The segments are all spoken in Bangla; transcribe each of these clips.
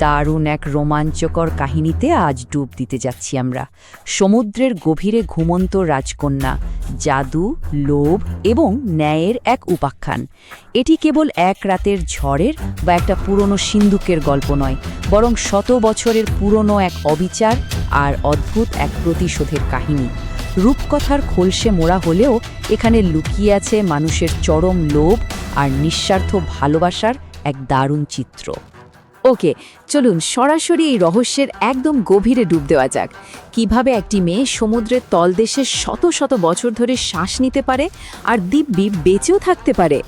দারুণ এক রোমাঞ্চকর কাহিনীতে আজ ডুব দিতে যাচ্ছি আমরা। সমুদ্রের গভীরে ঘুমন্ত রাজকন্যা, জাদু, লোভ এবং ন্যায়ের এক উপাখ্যান। এটি কেবল এক রাতের ঝড়ের বা একটা পুরনো সিন্দুকের গল্প নয়, বরং শত বছরের পুরনো এক অবিচার আর অদ্ভুত এক প্রতিশোধের কাহিনী। রূপকথার খোলসে মোড়া হলেও এখানে লুকিয়ে আছে মানুষের চরম লোভ আর নিঃস্বার্থ ভালোবাসার এক দারুণ চিত্র। ওকে, চলুন সরাসরি এই রহস্যের একদম গভীরে ডুব দেওয়া যাক। কিভাবে একটি মেয়ে সমুদ্রের তলদেশে শত শত বছর ধরে শ্বাস নিতে পারে আর দিব্যি বেঁচেও থাকতে পারে।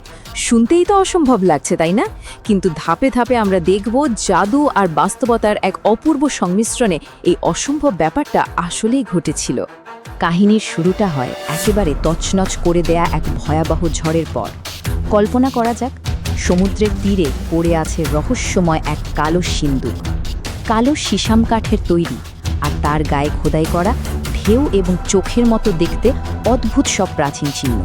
শুনতেই তো অসম্ভব লাগছে, তাই না? কিন্তু ধাপে ধাপে আমরা দেখব জাদু আর বাস্তবতার এক অপূর্ব সংমিশ্রণে এই অসম্ভব ব্যাপারটা আসলেই ঘটেছিল। কাহিনীর শুরুটা হয় একেবারে তছনছ করে দেয়া এক ভয়াবহ ঝড়ের পর। কল্পনা করা যাক, সমুদ্রের তীরে পড়ে আছে রহস্যময় এক কালো সিন্দুক, কালো সিসাম কাঠের তৈরি, আর তার গায়ে খোদাই করা ঢেউ এবং চোখের মতো দেখতে অদ্ভুত সব প্রাচীন চিহ্ন।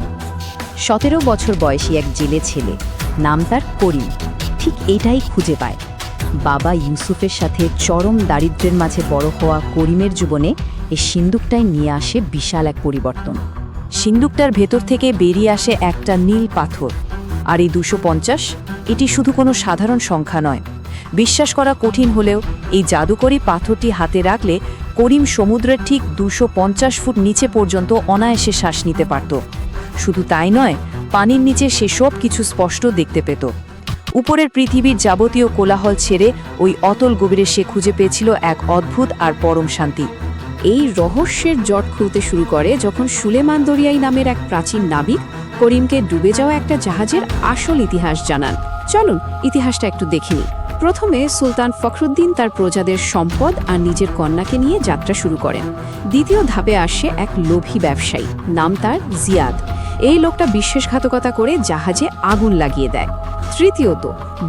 17 বছর বয়সী এক জেলে ছেলে, নাম তার করিম, ঠিক এটাই খুঁজে পায়। বাবা ইউসুফের সাথে চরম দারিদ্র্যের মাঝে বড় হওয়া করিমের জীবনে এই সিন্দুকটাই নিয়ে আসে বিশাল এক পরিবর্তন। সিন্দুকটার ভেতর থেকে বেরিয়ে আসে একটা নীল পাথর, আর এই 250 এটি শুধু কোনো সাধারণ সংখ্যা নয়। বিশ্বাস করা কঠিন হলেও এই জাদুকরী পাথরটি হাতে রাখলে করিম সমুদ্রের ঠিক 250 ফুট নিচে পর্যন্ত অনায়াসে শ্বাস নিতে পারত। শুধু তাই নয়, পানির নিচে সেসব কিছু স্পষ্ট দেখতে পেত। উপরের পৃথিবীর যাবতীয় কোলাহল ছেড়ে ওই অতল গভীরে সে খুঁজে পেয়েছিল এক অদ্ভুত আর পরম শান্তি। এই রহস্যের জট খুলতে শুরু করে যখন সুলেমান দরিয়াই নামের এক প্রাচীন নাবিক করিমকে ডুবে যাওয়া একটা জাহাজের আসল ইতিহাস জানান। চলুন ইতিহাসটা একটু দেখে নিই। প্রথমে সুলতান ফখরুদ্দিন তার প্রজাদের সম্পদ আর নিজের কন্যাকে নিয়ে যাত্রা শুরু করেন। দ্বিতীয় ধাপে আসে এক লোভী ব্যবসায়ী, নাম তার জিয়াদ। এই লোকটা বিশ্বাসঘাতকতা করে জাহাজে আগুন লাগিয়ে দেয়। তৃতীয়ত,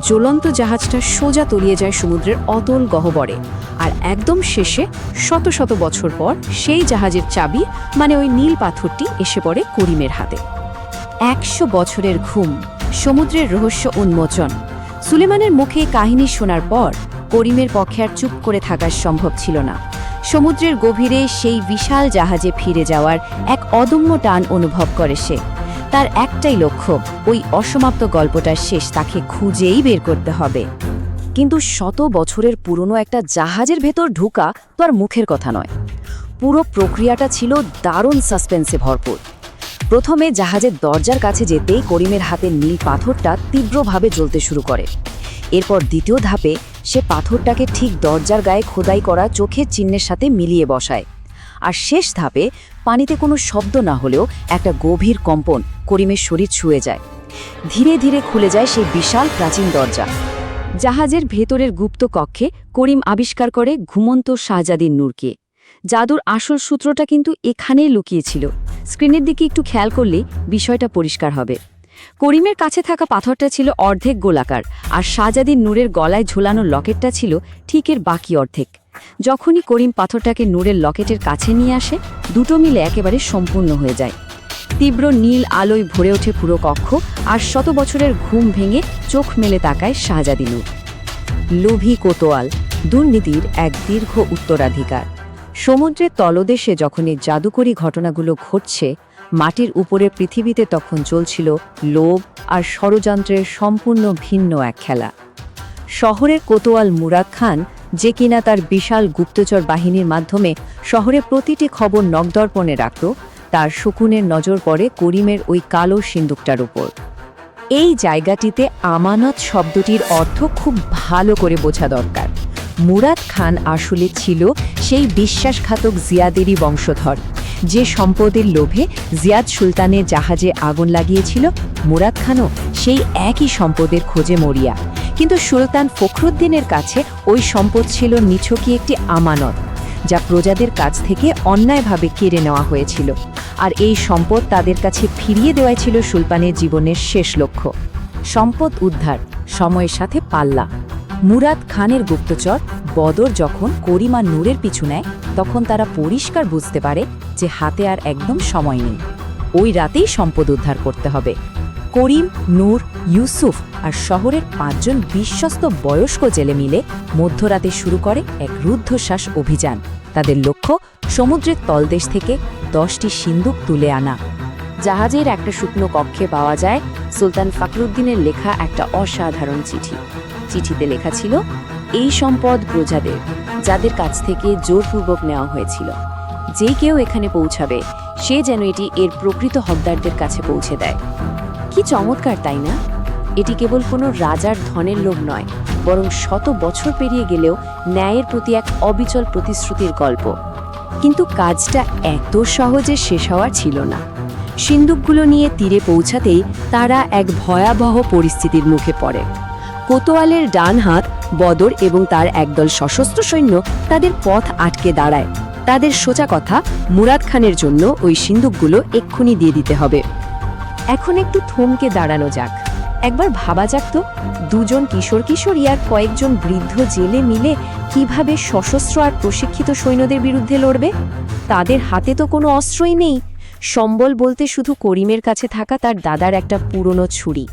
জ্বলন্ত জাহাজটা সোজা তলিয়ে যায় সমুদ্রের অতল গহ্বরে। আর একদম শেষে শত শত বছর পর সেই জাহাজের চাবি মানে ওই নীল পাথরটি এসে পড়ে করিমের হাতে। 100 বছরের ঘুম, সমুদ্রের রহস্য উন্মোচন। সুলেমানের মুখে কাহিনী শোনার পর করিমের পক্ষে আর চুপ করে থাকা সম্ভব ছিল না। সমুদ্রের গভীরে সেই বিশাল জাহাজে ফিরে যাওয়ার এক অদম্য টান অনুভব করে সে। তার একটাই লক্ষ্য, ওই অসমাপ্ত গল্পটার শেষ তাকে খুঁজেই বের করতে হবে। কিন্তু শত বছরের পুরনো একটা জাহাজের ভেতর ঢুকা তো আর মুখের কথা নয়। পুরো প্রক্রিয়াটা ছিল দারুণ সাসপেন্সে ভরপুর। প্রথমে জাহাজের দরজার কাছে যেতেই করিমের হাতের নীল পাথরটা তীব্রভাবে জ্বলতে শুরু করে। এরপর দ্বিতীয় ধাপে সে পাথরটাকে ঠিক দরজার গায়ে খোদাই করা চোখের চিহ্নের সাথে মিলিয়ে বসায়। আর শেষ ধাপে পানিতে কোনো শব্দ না হলেও একটা গভীর কম্পন করিমের শরীর ছুঁয়ে যায়। ধীরে ধীরে খুলে যায় সেই বিশাল প্রাচীন দরজা। জাহাজের ভেতরের গুপ্ত কক্ষে করিম আবিষ্কার করে ঘুমন্ত শাহজাদির নূরকে। জাদুর আসল সূত্রটা কিন্তু এখানেই লুকিয়েছিল। স্ক্রিনের দিকে একটু খেয়াল করলেই বিষয়টা পরিষ্কার হবে। করিমের কাছে থাকা পাথরটা ছিল অর্ধেক গোলাকার, আর শাহজাদির নূরের গলায় ঝোলানো লকেটটা ছিল ঠিক এর বাকি অর্ধেক। যখনই করিম পাথরটাকে নূরের লকেটের কাছে নিয়ে আসে, দুটো মিলে একেবারে সম্পূর্ণ হয়ে যায়। তীব্র নীল আলোয় ভরে ওঠে পুরো কক্ষ, আর শত বছরের ঘুম ভেঙে চোখ মেলে তাকায় শাহজাদি নূর। লোভী কোতোয়াল, দুর্নীতির এক দীর্ঘ উত্তরাধিকার। সমুদ্রের তলদেশে যখন এই জাদুকরী ঘটনাগুলো ঘটছে, মাটির উপরের পৃথিবীতে তখন চলছিল লোভ আর ষড়যন্ত্রের সম্পূর্ণ ভিন্ন এক খেলা। শহরের কোতোয়াল মুরাদ খান, যে কিনা তার বিশাল গুপ্তচর বাহিনীর মাধ্যমে শহরে প্রতিটি খবর নখদর্পণে রাখত, তার শকুনের নজর পড়ে করিমের ওই কালো সিন্দুকটার উপর। এই জায়গাটিতে আমানত শব্দটির অর্থ খুব ভালো করে বোঝা দরকার। মুরাদ খান আসলে ছিল সেই বিশ্বাসঘাতক জিয়াদেরই বংশধর, যে সম্পদের লোভে জিয়াদ সুলতানের জাহাজে আগুন লাগিয়েছিল। মুরাদ খানও সেই একই সম্পদের খোঁজে মরিয়া, কিন্তু সুলতান ফখরুদ্দিনের কাছে ওই সম্পদ ছিল নিছকই একটি আমানত, যা প্রজাদের কাছ থেকে অন্যায়ভাবে কেড়ে নেওয়া হয়েছিল। আর এই সম্পদ তাদের কাছে ফিরিয়ে দেওয়াই ছিল সুলতানের জীবনের শেষ লক্ষ্য। সম্পদ উদ্ধার, সময়ের সাথে পাল্লা। মুরাদ খানের গুপ্তচর বদর যখন করিম আর নূরের পিছু নেয়, তখন তারা পরিষ্কার বুঝতে পারে যে হাতে আর একদম সময় নেই। ওই রাতেই সম্পদ উদ্ধার করতে হবে। করিম, নূর, ইউসুফ আর শহরের 5 জন বিশ্বস্ত বয়স্ক জেলে মিলে মধ্যরাতে শুরু করে এক রুদ্ধশ্বাস অভিযান। তাদের লক্ষ্য সমুদ্রের তলদেশ থেকে 10টি সিন্দুক তুলে আনা। জাহাজের একটা শুকনো কক্ষে পাওয়া যায় সুলতান ফখরুদ্দিনের লেখা একটা অসাধারণ চিঠি। চিঠিতে লেখা ছিল, এই সম্পদ প্রজাদের, যাদের কাছ থেকে জোরপূর্বক নেওয়া হয়েছিল। যে কেউ এখানে পৌঁছাবে সে যেন এটি এর প্রকৃত হকদারদের কাছে পৌঁছে দেয়। কি চমৎকার, তাই না? এটি কেবল কোনো রাজার ধনের লোভ নয়, বরং শত বছর পেরিয়ে গেলেও ন্যায়ের প্রতি এক অবিচল প্রতিশ্রুতির গল্প। কিন্তু কাজটা এত সহজে শেষ হওয়ার ছিল না। সিন্দুকগুলো নিয়ে তীরে পৌঁছাতেই তারা এক ভয়াবহ পরিস্থিতির মুখে পড়ে। কোতোয়ালের ডান হাত বদর এবং তার একদল সশস্ত্র সৈন্য তাদের পথ আটকে দাঁড়ায়। তাদের সোজা কথা, মুরাদ খানের জন্য ওই সিন্দুকগুলো এক্ষুনি দিয়ে দিতে হবে। এখন একটু থমকে দাঁড়ানো যাক। একবার ভাবা যাক তো, 2 জন কিশোরী আর কয়েকজন বৃদ্ধ জেলে মিলে কিভাবে সশস্ত্র আর প্রশিক্ষিত সৈন্যদের বিরুদ্ধে লড়বে। তাদের হাতে তো কোনো অস্ত্রই নেই। সম্বল বলতে শুধু করিমের কাছে থাকা তার দাদার একটা পুরনো ছুরি।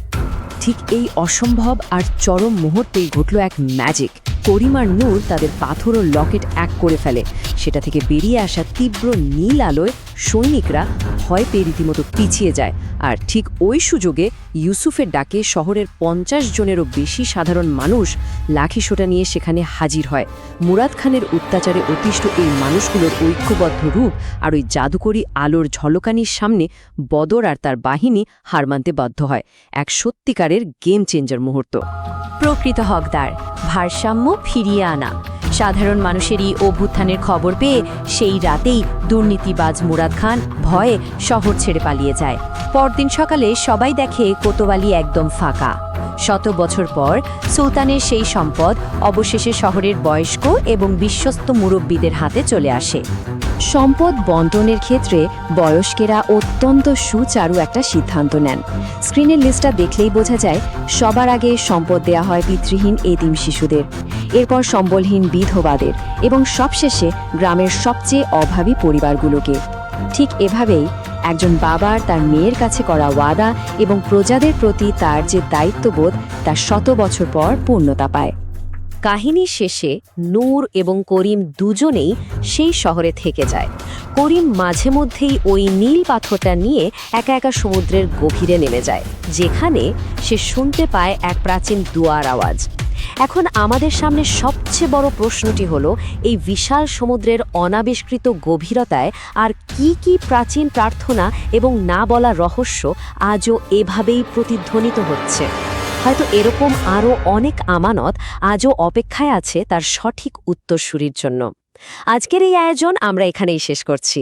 ঠিক এই অসম্ভব আর চরম মুহূর্তেই ঘটল এক ম্যাজিক। করিম আর নূর তাদের পাথর ও লকেট এক করে ফেলে। সেটা থেকে বেরিয়ে আসা তীব্র নীল আলোয় সৈনিকরা ভয় পেয়ে রীতিমতো পিছিয়ে যায়। আর ঠিক ওই সুযোগে ইউসুফের ডাকে শহরের 50 জনেরও বেশি সাধারণ মানুষ লাঠিসোঁটা নিয়ে সেখানে হাজির হয়। মুরাদ খানের অত্যাচারে অতিষ্ঠ এই মানুষগুলোর ঐক্যবদ্ধ রূপ আর ওই জাদুকরী আলোর ঝলকানির সামনে বদর আর তার বাহিনী হার মানতে বাধ্য হয়। এক সত্যিকারের গেম চেঞ্জার মুহূর্ত। প্রকৃত হকদার, ভারসাম্য ফিরিয়ে আনা। সাধারণ মানুষেরই অভ্যুত্থানের খবর পেয়ে সেই রাতেই দুর্নীতিবাজ মুরাদ খান ভয়ে শহর ছেড়ে পালিয়ে যায়। পরদিন সকালে সবাই দেখে কোতোয়ালি একদম ফাঁকা। শত বছর পর সুলতানের সেই সম্পদ অবশেষে শহরের বয়স্ক এবং বিশ্বস্ত মুরব্বীদের হাতে চলে আসে। সম্পদ বন্টনের ক্ষেত্রে বয়স্কেরা অত্যন্ত সুচারু একটা সিদ্ধান্ত নেন। স্ক্রিনের লিস্টটা দেখলেই বোঝা যায়, সবার আগে সম্পদ দেয়া হয় পিতৃহীন এতিম শিশুদের, এরপর সম্বলহীন বিধবাদের এবং সবশেষে গ্রামের সবচেয়ে অভাবী পরিবারগুলোকে। ঠিক এভাবেই একজন বাবার তার মেয়ের কাছে করা ওয়াদা এবং প্রজাদের প্রতি তার যে দায়িত্ববোধ তা 100 বছর পর পূর্ণতা পায়। কাহিনীর শেষে নূর এবং করিম দুজনেই সেই শহরে থেকে যায়। করিম মাঝে মধ্যেই ওই নীল পাথরটা নিয়ে একা একা সমুদ্রের গভীরে নেমে যায়, যেখানে সে শুনতে পায় এক প্রাচীন দুয়ার আওয়াজ। এখন আমাদের সামনে সবচেয়ে বড় প্রশ্নটি হলো, এই বিশাল সমুদ্রের অনাবিষ্কৃত গভীরতায় আর কি প্রাচীন প্রার্থনা এবং না বলা রহস্য আজও এভাবেই প্রতিধ্বনিত হচ্ছে। হয়তো এরকম আরও অনেক আমানত আজও অপেক্ষায় আছে তার সঠিক উত্তরসূরির জন্য। আজকের এই আয়োজন আমরা এখানেই শেষ করছি।